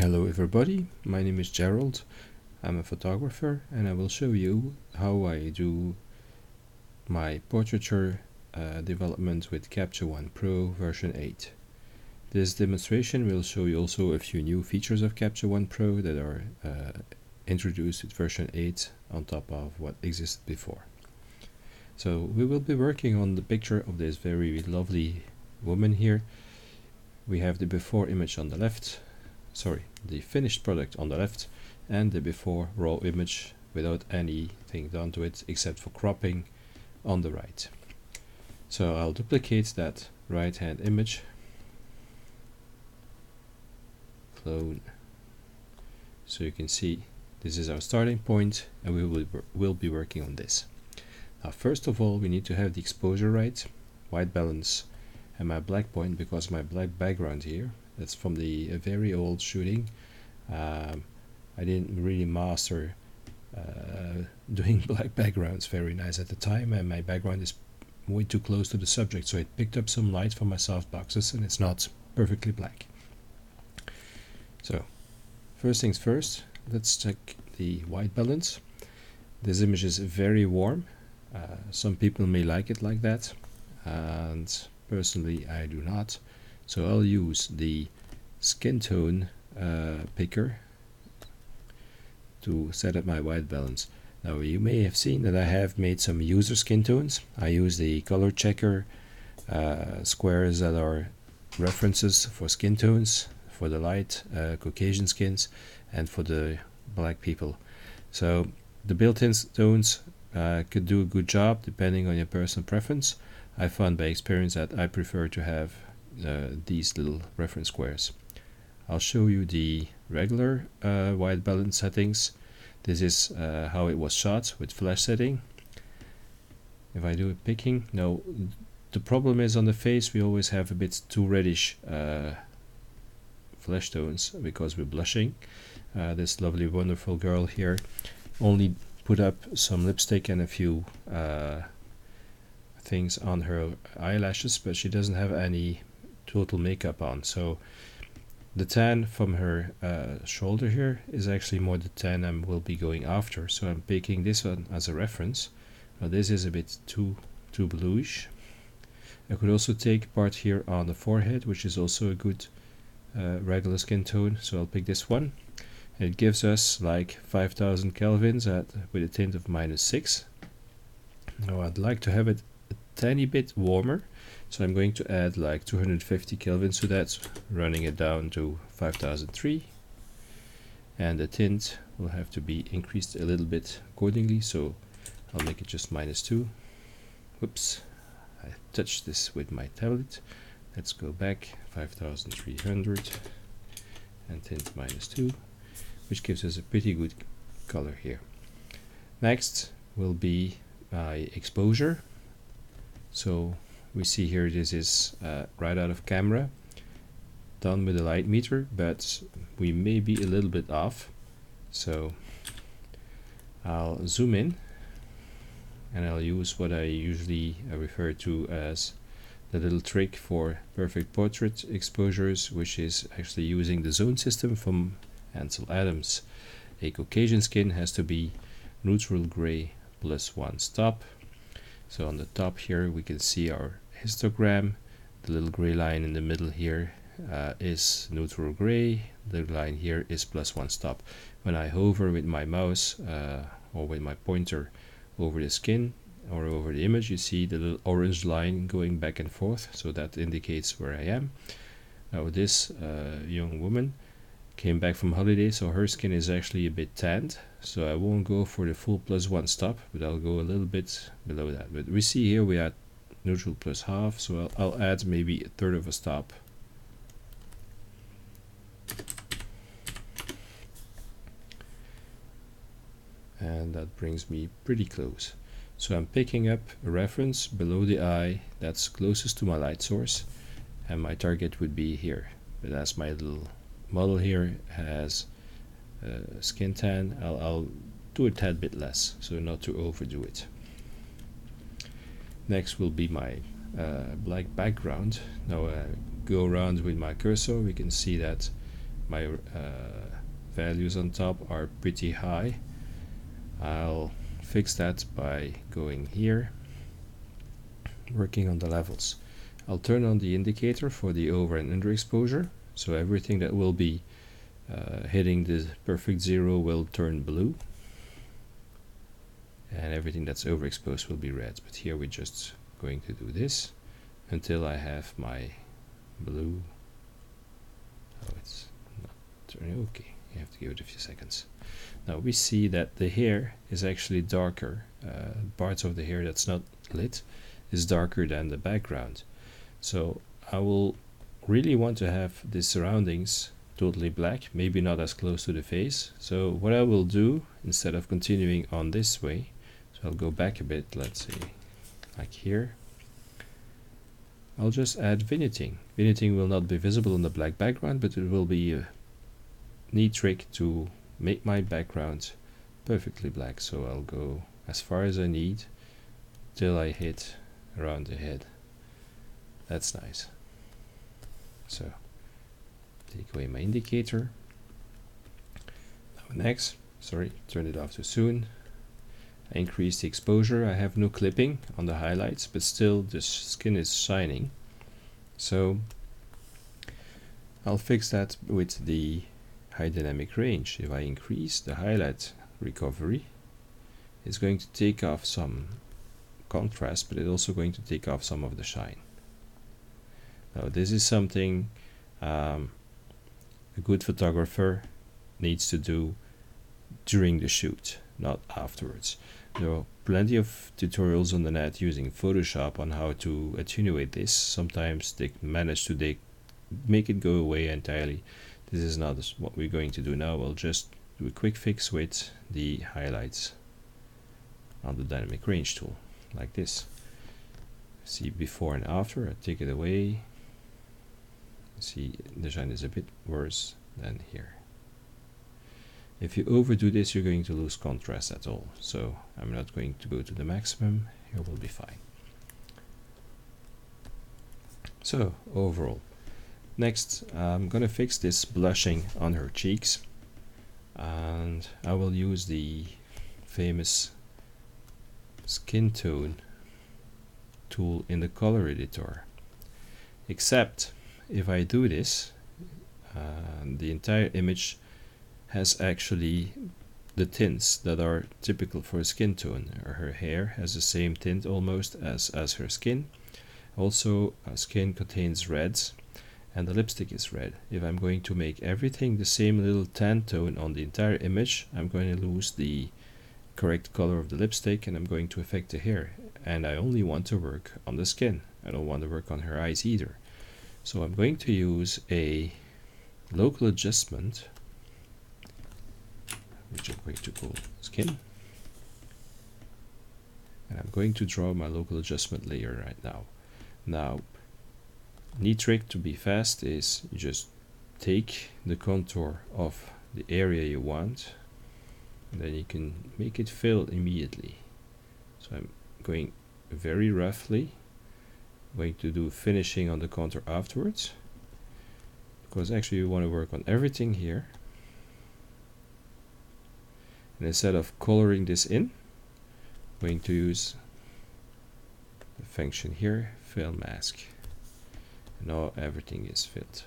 Hello everybody, my name is Gerald. I'm a photographer and I will show you how I do my portraiture development with Capture One Pro version 8. This demonstration will show you also a few new features of Capture One Pro that are introduced with version 8 on top of what existed before. So we will be working on the picture of this very lovely woman here. We have the before image on the left, the finished product on the left, and the before raw image without anything done to it except for cropping on the right. So I'll duplicate that right hand image, clone, so you can see this is our starting point and we will be working on this. Now first of all we need to have the exposure right, white balance, and my black point, because my black background here, that's from the very old shooting. I didn't really master doing black backgrounds very nice at the time, and my background is way too close to the subject, so it picked up some light from my softboxes and it's not perfectly black. So first things first, let's check the white balance. This image is very warm. Some people may like it like that, and personally I do not. So I'll use the skin tone picker to set up my white balance. Now you may have seen that I have made some user skin tones. I use the color checker squares that are references for skin tones, for the light Caucasian skins and for the black people. So the built-in tones could do a good job depending on your personal preference. I found by experience that I prefer to have these little reference squares. I'll show you the regular white balance settings. This is how it was shot with flash setting. If I do a picking, now the problem is on the face we always have a bit too reddish flesh tones because we're blushing. This lovely wonderful girl here only put up some lipstick and a few things on her eyelashes, but she doesn't have any total makeup on, so the tan from her shoulder here is actually more the tan I will be going after, so I'm picking this one as a reference. Now this is a bit too bluish. I could also take part here on the forehead, which is also a good regular skin tone, so I'll pick this one. It gives us like 5000 kelvins with a tint of -6. Now I'd like to have it a tiny bit warmer, so I'm going to add like 250 kelvins to that, running it down to 5003, and the tint will have to be increased a little bit accordingly, so I'll make it just -2. Whoops, I touched this with my tablet. Let's go back, 5300 and tint -2, which gives us a pretty good color here. Next will be my exposure. So we see here this is right out of camera, done with a light meter, but we may be a little bit off. So I'll zoom in and I'll use what I usually refer to as the little trick for perfect portrait exposures, which is actually using the zone system from Ansel Adams. A Caucasian skin has to be neutral gray +1 stop. So on the top here we can see our histogram. The little gray line in the middle here is neutral gray. The line here is +1 stop. When I hover with my mouse or with my pointer over the skin or over the image, you see the little orange line going back and forth, so that indicates where I am. Now this young woman came back from holiday, so her skin is actually a bit tanned, so I won't go for the full +1 stop, but I'll go a little bit below that. But we see here we had neutral +half, so I'll add maybe 1/3 of a stop. And that brings me pretty close. So I'm picking up a reference below the eye that's closest to my light source, and my target would be here. But as my little model here has skin tan, I'll do a tad bit less, so not to overdo it. Next will be my black background. Now go around with my cursor, we can see that my values on top are pretty high. I'll fix that by going here, working on the levels. I'll turn on the indicator for the over and under exposure, so everything that will be hitting the perfect zero will turn blue, and everything that's overexposed will be red. But here we're just going to do this until I have my blue. Oh, it's not turning. Okay, you have to give it a few seconds. Now we see that the hair is actually darker. Parts of the hair that's not lit is darker than the background. So I will really want to have the surroundings totally black, maybe not as close to the face. So what I will do, instead of continuing on this way, so I'll go back a bit, let's say like here, I'll just add vignetting. Vignetting will not be visible on the black background, but it will be a neat trick to make my background perfectly black. So I'll go as far as I need till I hit around the head. That's nice. So take away my indicator. Now next, sorry, turned it off too soon. I increase the exposure. I have no clipping on the highlights, but still the skin is shining. So I'll fix that with the high dynamic range. If I increase the highlight recovery, it's going to take off some contrast, but it's also going to take off some of the shine. Now this is something a good photographer needs to do during the shoot, not afterwards. There are plenty of tutorials on the net using Photoshop on how to attenuate this. Sometimes they manage to make it go away entirely. This is not what we're going to do now. We'll just do a quick fix with the highlights on the dynamic range tool, like this. See before and after. I take it away. See, the shine is a bit worse than here. If you overdo this, you're going to lose contrast at all. So I'm not going to go to the maximum. Here will be fine. So overall, next I'm gonna fix this blushing on her cheeks, and I will use the famous skin tone tool in the color editor. Except if I do this, the entire image has actually the tints that are typical for a skin tone. Her hair has the same tint almost as her skin. Also, skin contains reds, and the lipstick is red. If I'm going to make everything the same little tan tone on the entire image, I'm going to lose the correct color of the lipstick, and I'm going to affect the hair. And I only want to work on the skin. I don't want to work on her eyes either. So I'm going to use a local adjustment, which I'm going to call skin. And I'm going to draw my local adjustment layer right now. Now, neat trick to be fast is you just take the contour of the area you want, and then you can make it fill immediately. So I'm going very roughly. I'm going to do finishing on the contour afterwards, because actually you want to work on everything here. And instead of coloring this in, I'm going to use the function here, fill mask. And now everything is filled.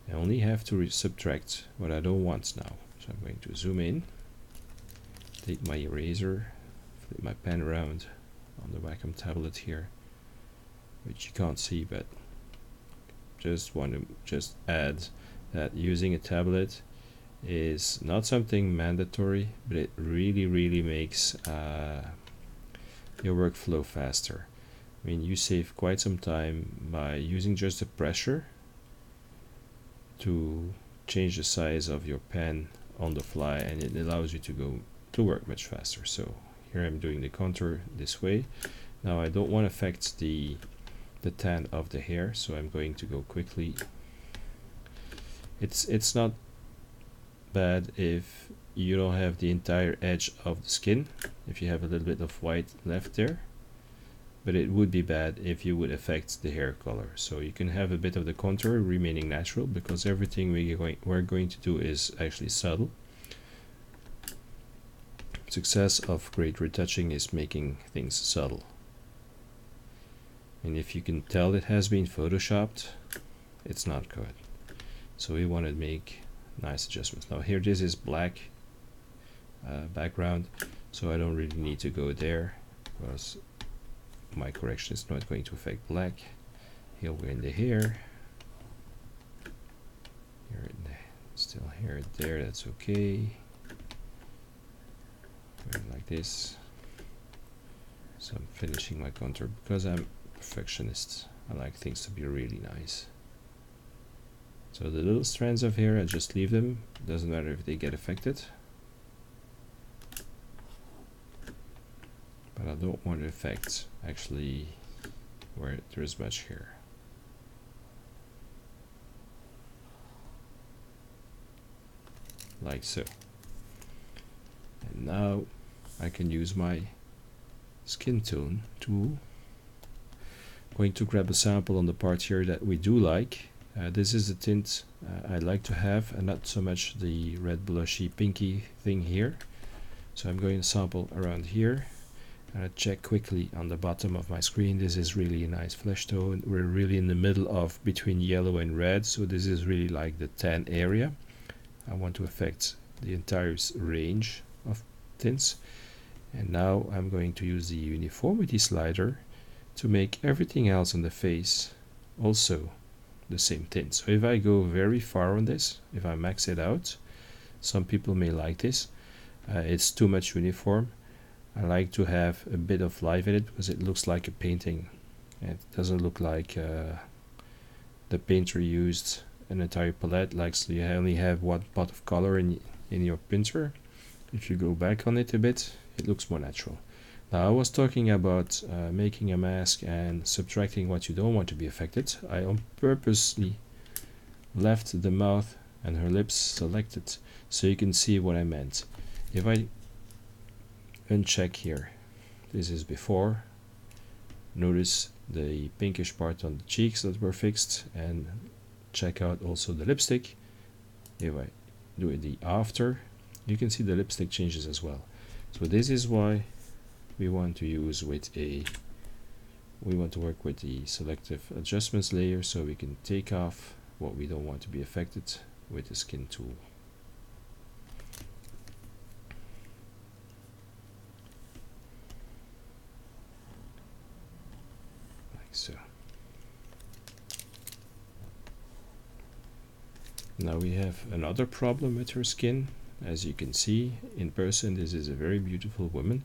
I only have to subtract what I don't want now. So I'm going to zoom in, take my eraser, flip my pen around on the Wacom tablet here, which you can't see, but just want to add that using a tablet is not something mandatory, but it really makes your workflow faster. I mean, you save quite some time by using just the pressure to change the size of your pen on the fly, and it allows you to work much faster. So here I'm doing the contour this way. Now I don't want to affect the tan of the hair, so I'm going to go quickly. It's not bad if you don't have the entire edge of the skin, if you have a little bit of white left there, but it would be bad if you would affect the hair color. So you can have a bit of the contour remaining natural, because everything we're going to do is actually subtle. Success of great retouching is making things subtle. And if you can tell it has been photoshopped, it's not good. So we want to make nice adjustments. Now here, this is black background, so I don't really need to go there because my correction is not going to affect black. Here we're in the hair. Here, still here, there, that's okay. Like this. So I'm finishing my contour because I'm a perfectionist. I like things to be really nice. So the little strands of hair, I just leave them. Doesn't matter if they get affected. But I don't want to affect actually where there is much hair. Like so. And now I can use my skin tone tool. I'm going to grab a sample on the part here that we do like. This is the tint I like to have, and not so much the red blushy pinky thing here. So I'm going to sample around here. Check quickly on the bottom of my screen. This is really a nice flesh tone. We're really in the middle of between yellow and red, so this is really like the tan area. I want to affect the entire range of tints. And now I'm going to use the uniformity slider to make everything else on the face also the same tint. So if I go very far on this, if I max it out, some people may like this. It's too much uniform. I like to have a bit of life in it because it looks like a painting. It doesn't look like the painter used an entire palette, like so you only have one pot of color in your printer. If you go back on it a bit, it looks more natural. Now I was talking about making a mask and subtracting what you don't want to be affected. I on purposely left the mouth and her lips selected so you can see what I meant. If I uncheck here, this is before, notice the pinkish part on the cheeks that were fixed, and check out also the lipstick. If I do the after, you can see the lipstick changes as well. So this is why we want to work with the selective adjustments layer, so we can take off what we don't want to be affected with the skin tool. Like so. Now we have another problem with her skin. As you can see in person, this is a very beautiful woman,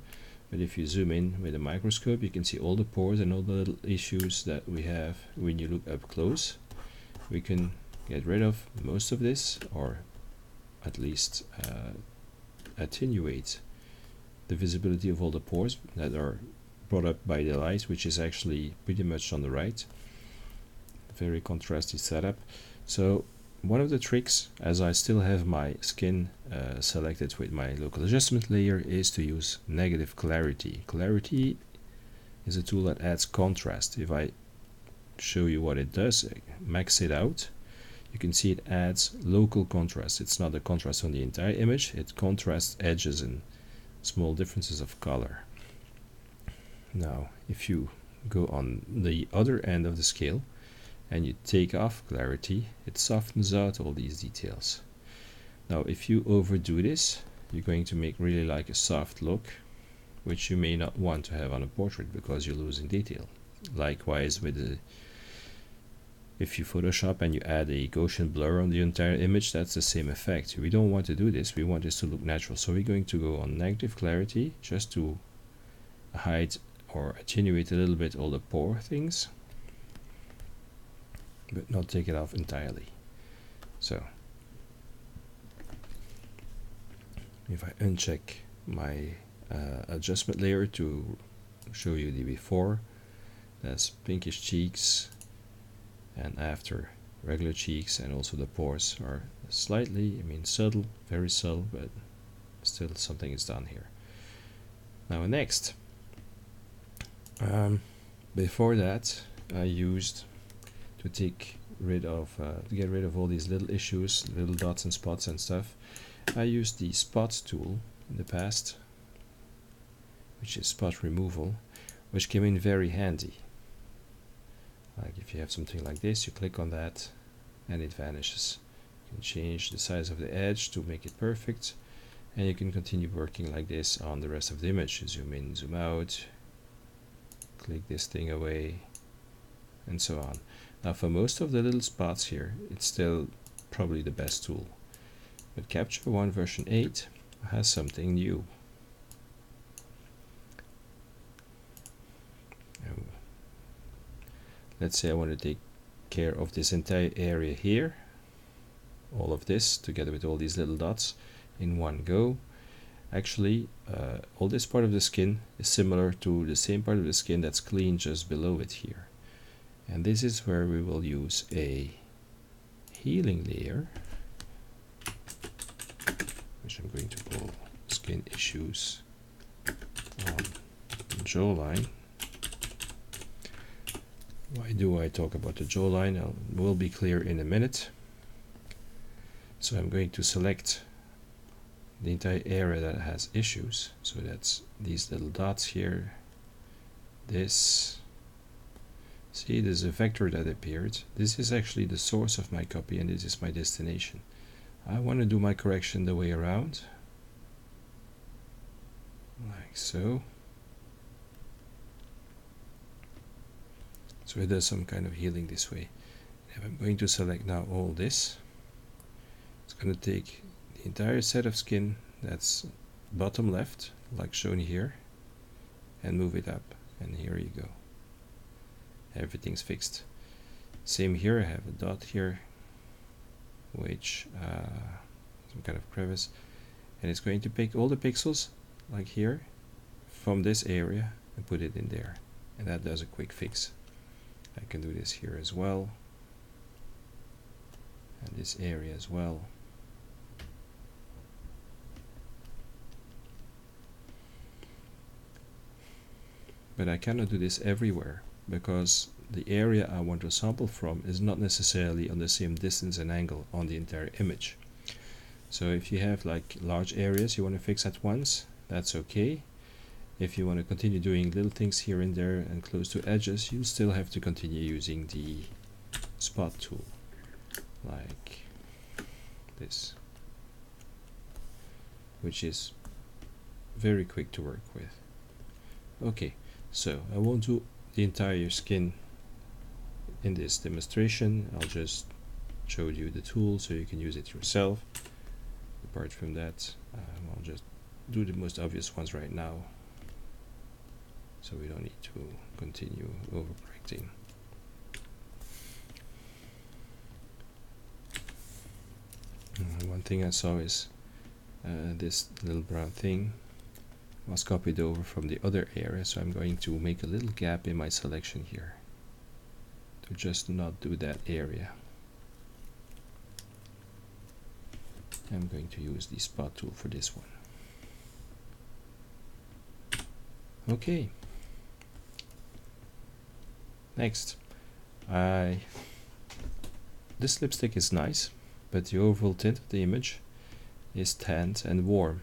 but if you zoom in with a microscope, you can see all the pores and all the little issues that we have when you look up close. We can get rid of most of this, or at least attenuate the visibility of all the pores that are brought up by the light, which is actually pretty much on the right. Very contrasty setup. So one of the tricks, as I still have my skin selected with my local adjustment layer, is to use negative clarity. Clarity is a tool that adds contrast. If I show you what it does, max it out, you can see it adds local contrast. It's not a contrast on the entire image, it contrasts edges and small differences of color. Now if you go on the other end of the scale and you take off clarity, it softens out all these details. Now if you overdo this, you're going to make really like a soft look, which you may not want to have on a portrait because you're losing detail. Likewise with if you Photoshop and you add a Gaussian blur on the entire image, that's the same effect. We don't want to do this, we want this to look natural. So we're going to go on negative clarity just to hide or attenuate a little bit all the pore things, but not take it off entirely. So if I uncheck my adjustment layer to show you the before, that's pinkish cheeks, and after regular cheeks, and also the pores are slightly, subtle, very subtle, but still something is done here. Now next, Before that, I used to get rid of all these little issues, little dots and spots and stuff. I used the spots tool in the past, which is spot removal, which came in very handy. Like if you have something like this, you click on that and it vanishes. You can change the size of the edge to make it perfect, and you can continue working like this on the rest of the image. Zoom in, zoom out, click this thing away, and so on. Now for most of the little spots here, it's still probably the best tool. But Capture One version 8 has something new. Let's say I want to take care of this entire area here, all of this together with all these little dots in one go. Actually, all this part of the skin is similar to the same part of the skin that's clean just below it here. And this is where we will use a healing layer, which I'm going to call Skin Issues on Jawline. Why do I talk about the jawline? It will be clear in a minute. So I'm going to select the entire area that has issues. So that's these little dots here. This. See, there's a vector that appeared. This is actually the source of my copy and this is my destination. I want to do my correction the way around. Like so. So it does some kind of healing this way. If I'm going to select now all this, it's going to take the entire set of skin that's bottom left, like shown here, and move it up. And here you go. Everything's fixed. Same here, I have a dot here, which some kind of crevice, and it's going to pick all the pixels, like here, from this area and put it in there. And that does a quick fix. I can do this here as well, and this area as well. But I cannot do this everywhere because the area I want to sample from is not necessarily on the same distance and angle on the entire image. So if you have like large areas you want to fix at once, that's okay. If you want to continue doing little things here and there and close to edges, you still have to continue using the spot tool, like this, which is very quick to work with. Okay, so I won't do the entire skin in this demonstration. I'll just show you the tool so you can use it yourself. Apart from that, I'll just do the most obvious ones right now, so we don't need to continue overcorrecting. One thing I saw is this little brown thing was copied over from the other area, so I'm going to make a little gap in my selection here to just not do that area. I'm going to use the spot tool for this one. Okay. Next, this lipstick is nice, but the overall tint of the image is tanned and warm.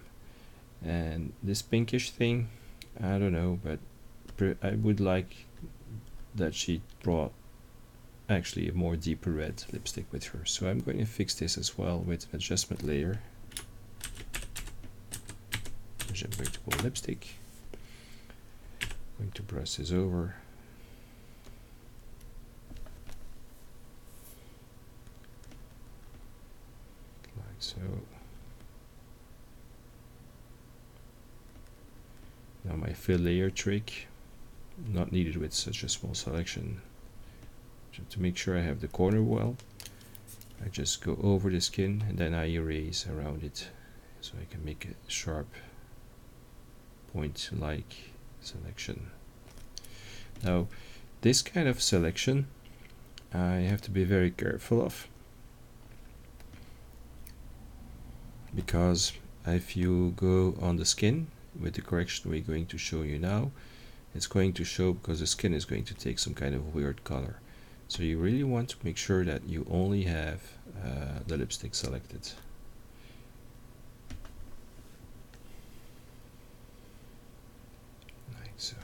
And this pinkish thing, I don't know, but I would like that she brought actually a more deeper red lipstick with her. So I'm going to fix this as well with an adjustment layer, which I'm going to call lipstick. I'm going to brush this over. Like so. Now my fill layer trick, not needed with such a small selection. To make sure I have the corner well, I just go over the skin and then I erase around it so I can make a sharp point-like selection. Now this kind of selection I have to be very careful of, because if you go on the skin with the correction we're going to show you now, it's going to show because the skin is going to take some kind of weird color. So you really want to make sure that you only have the lipstick selected. Like so.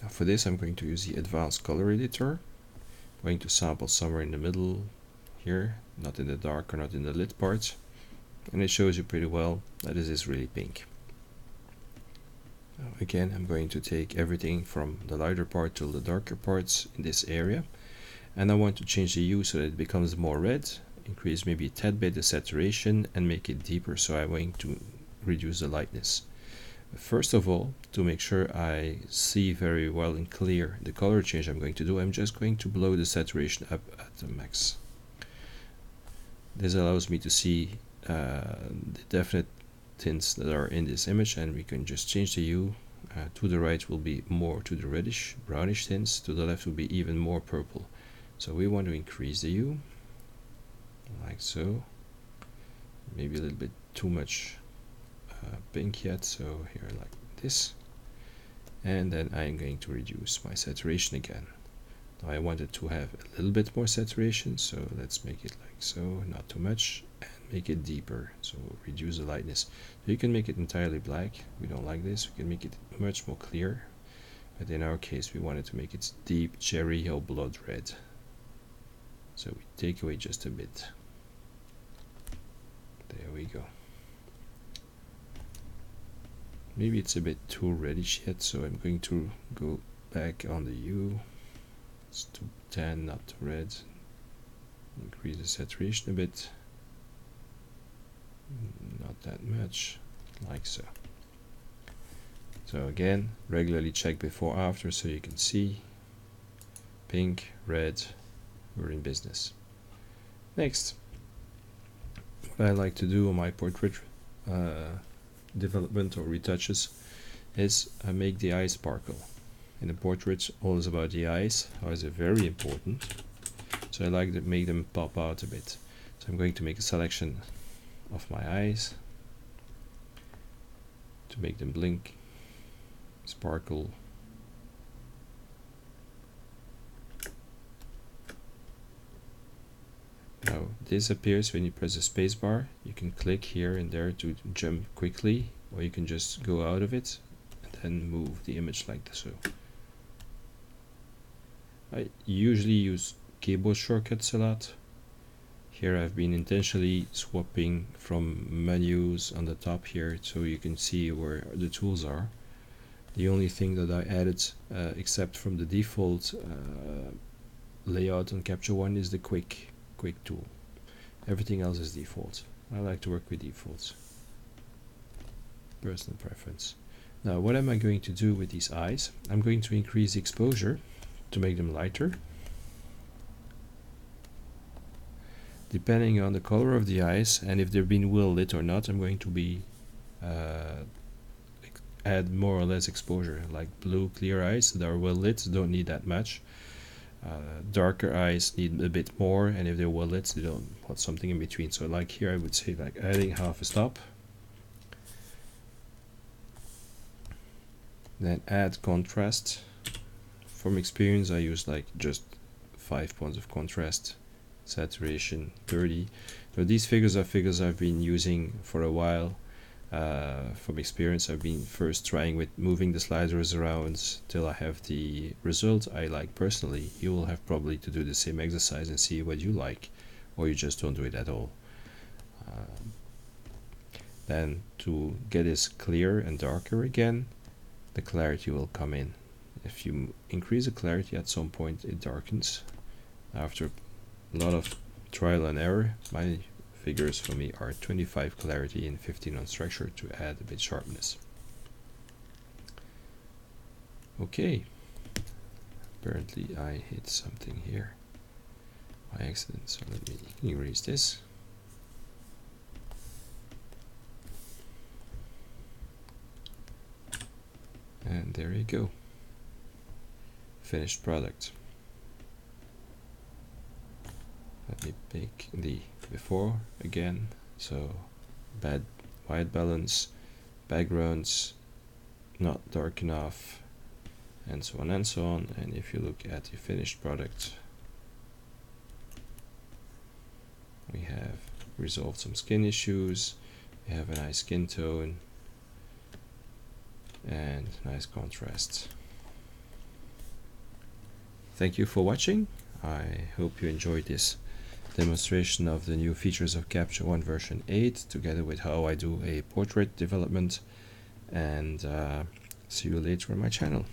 Now for this I'm going to use the advanced color editor. I'm going to sample somewhere in the middle here, not in the dark or not in the lit part, and it shows you pretty well that this is really pink. Now again, I'm going to take everything from the lighter part to the darker parts in this area, and I want to change the hue so that it becomes more red, increase maybe a tad bit the saturation and make it deeper, so I'm going to reduce the lightness. First of all, to make sure I see very well and clear the color change I'm going to do, I'm just going to blow the saturation up at the max. This allows me to see the definite tints that are in this image, and we can just change the hue. To the right will be more to the reddish brownish tints, to the left will be even more purple. So we want to increase the hue like so, maybe a little bit too much pink yet, so here like this, and then I'm going to reduce my saturation again. Now I wanted to have a little bit more saturation, so let's make it like so, not too much, and make it deeper, so reduce the lightness. So you can make it entirely black, we don't like this, we can make it much more clear, but in our case we wanted to make it deep cherry or blood red, so we take away just a bit. There we go. Maybe it's a bit too reddish yet, so I'm going to go back on the hue. It's too tan, not too red. Increase the saturation a bit. Not that much, like so. So again, regularly check before after so you can see pink, red, we're in business. Next, what I like to do on my portrait development or retouches is I make the eyes sparkle. In a portrait, all is about the eyes. Eyes are very important, so I like to make them pop out a bit. So I'm going to make a selection of my eyes to make them blink, sparkle. Now this appears when you press the spacebar. You can click here and there to jump quickly, or you can just go out of it and then move the image like this. So I usually use keyboard shortcuts a lot. Here I've been intentionally swapping from menus on the top here so you can see where the tools are. The only thing that I added, except from the default layout on Capture One, is the quick tool. Everything else is default. I like to work with defaults. Personal preference. Now what am I going to do with these eyes? I'm going to increase the exposure to make them lighter. Depending on the color of the eyes and if they've been well lit or not, I'm going to be add more or less exposure. Like blue clear eyes that are well lit don't need that much. Darker eyes need a bit more, and if they're well lit they don't want something in between. So like here I would say like adding half a stop, then add contrast. From experience I use like just 5 points of contrast, saturation 30. So these figures are figures I've been using for a while. From experience I've been first trying with moving the sliders around till I have the result I like personally. You will have probably to do the same exercise and see what you like, or you just don't do it at all. Then to get this clearer and darker again, the clarity will come in. If you increase the clarity at some point it darkens. After a lot of trial and error, my figures for me are 25 clarity and 15 on structure to add a bit sharpness. Okay, apparently I hit something here by accident, so let me erase this. And there you go, finished product. Let me pick the before again, so bad white balance, backgrounds not dark enough, and so on and so on. And if you look at the finished product, we have resolved some skin issues, we have a nice skin tone and nice contrast. Thank you for watching. I hope you enjoyed this demonstration of the new features of Capture One version 8 together with how I do a portrait development, and see you later on my channel.